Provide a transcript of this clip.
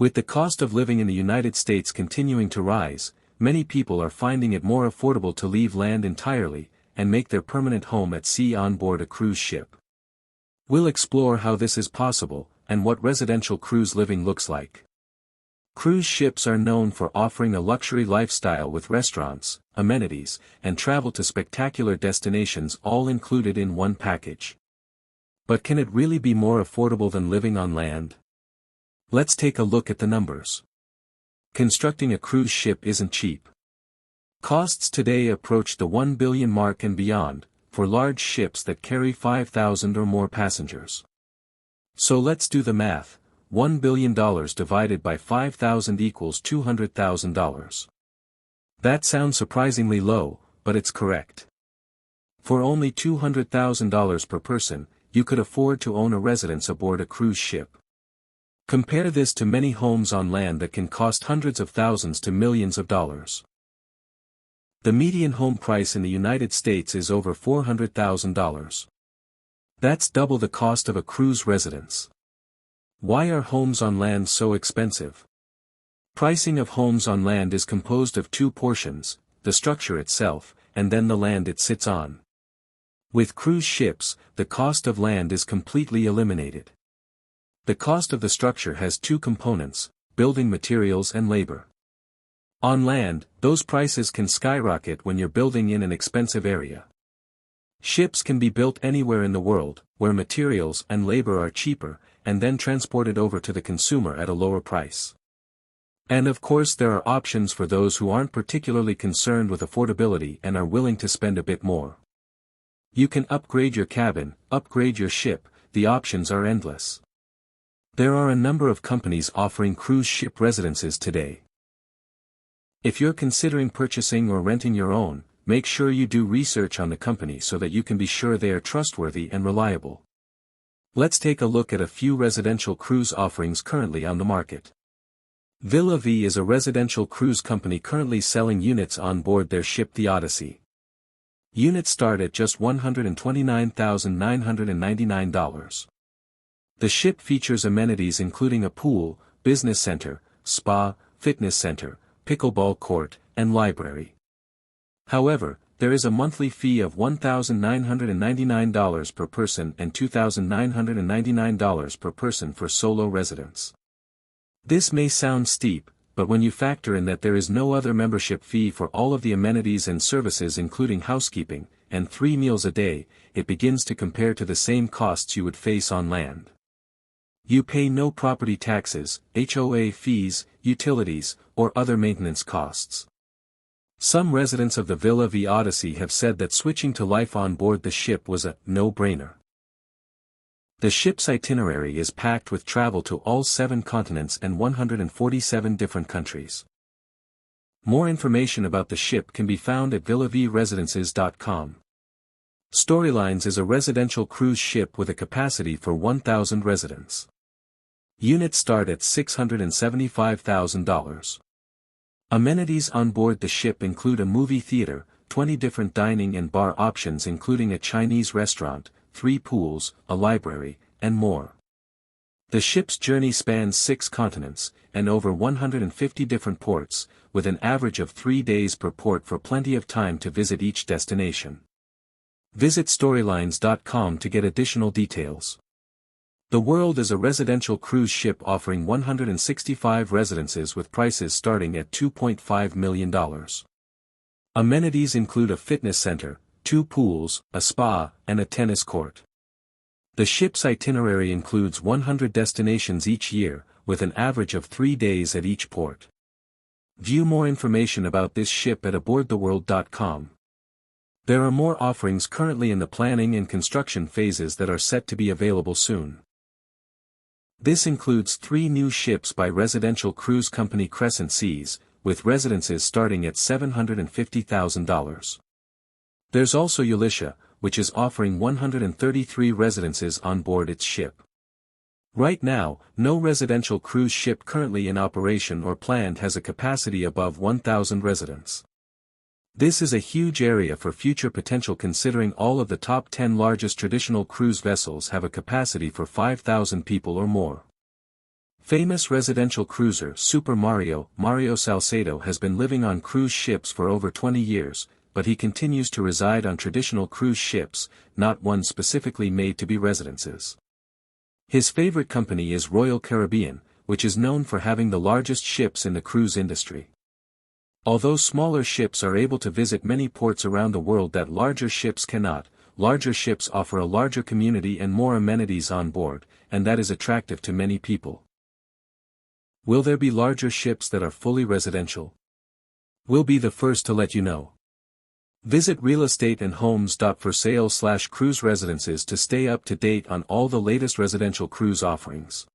With the cost of living in the United States continuing to rise, many people are finding it more affordable to leave land entirely, and make their permanent home at sea on board a cruise ship. We'll explore how this is possible, and what residential cruise living looks like. Cruise ships are known for offering a luxury lifestyle with restaurants, amenities, and travel to spectacular destinations all included in one package. But can it really be more affordable than living on land? Let's take a look at the numbers. Constructing a cruise ship isn't cheap. Costs today approach the $1 billion mark and beyond, for large ships that carry 5,000 or more passengers. So let's do the math. $1 billion divided by 5,000 equals $200,000. That sounds surprisingly low, but it's correct. For only $200,000 per person, you could afford to own a residence aboard a cruise ship. Compare this to many homes on land that can cost hundreds of thousands to millions of dollars. The median home price in the United States is over $400,000. That's double the cost of a cruise residence. Why are homes on land so expensive? Pricing of homes on land is composed of two portions, the structure itself, and then the land it sits on. With cruise ships, the cost of land is completely eliminated. The cost of the structure has two components, building materials and labor. On land, those prices can skyrocket when you're building in an expensive area. Ships can be built anywhere in the world, where materials and labor are cheaper, and then transported over to the consumer at a lower price. And of course there are options for those who aren't particularly concerned with affordability and are willing to spend a bit more. You can upgrade your cabin, upgrade your ship, the options are endless. There are a number of companies offering cruise ship residences today. If you're considering purchasing or renting your own, make sure you do research on the company so that you can be sure they are trustworthy and reliable. Let's take a look at a few residential cruise offerings currently on the market. Villa V is a residential cruise company currently selling units on board their ship the Odyssey. Units start at just $129,999. The ship features amenities including a pool, business center, spa, fitness center, pickleball court, and library. However, there is a monthly fee of $1,999 per person and $2,999 per person for solo residents. This may sound steep, but when you factor in that there is no other membership fee for all of the amenities and services including housekeeping, and 3 meals a day, it begins to compare to the same costs you would face on land. You pay no property taxes, HOA fees, utilities, or other maintenance costs. Some residents of the Villa V Odyssey have said that switching to life on board the ship was a no-brainer. The ship's itinerary is packed with travel to all 7 continents and 147 different countries. More information about the ship can be found at villavresidences.com. Storylines is a residential cruise ship with a capacity for 1,000 residents. Units start at $675,000. Amenities on board the ship include a movie theater, 20 different dining and bar options including a Chinese restaurant, 3 pools, a library, and more. The ship's journey spans 6 continents, and over 150 different ports, with an average of 3 days per port for plenty of time to visit each destination. Visit storylines.com to get additional details. The World is a residential cruise ship offering 165 residences with prices starting at $2.5 million. Amenities include a fitness center, 2 pools, a spa, and a tennis court. The ship's itinerary includes 100 destinations each year, with an average of 3 days at each port. View more information about this ship at aboardtheworld.com. There are more offerings currently in the planning and construction phases that are set to be available soon. This includes 3 new ships by residential cruise company Crescent Seas, with residences starting at $750,000. There's also Ulysses, which is offering 133 residences on board its ship. Right now, no residential cruise ship currently in operation or planned has a capacity above 1,000 residents. This is a huge area for future potential considering all of the top 10 largest traditional cruise vessels have a capacity for 5,000 people or more. Famous residential cruiser Super Mario Salcedo has been living on cruise ships for over 20 years, but he continues to reside on traditional cruise ships, not one specifically made to be residences. His favorite company is Royal Caribbean, which is known for having the largest ships in the cruise industry. Although smaller ships are able to visit many ports around the world that larger ships cannot, larger ships offer a larger community and more amenities on board, and that is attractive to many people. Will there be larger ships that are fully residential? We'll be the first to let you know. Visit realestateandhomes.forsale/cruise residences to stay up to date on all the latest residential cruise offerings.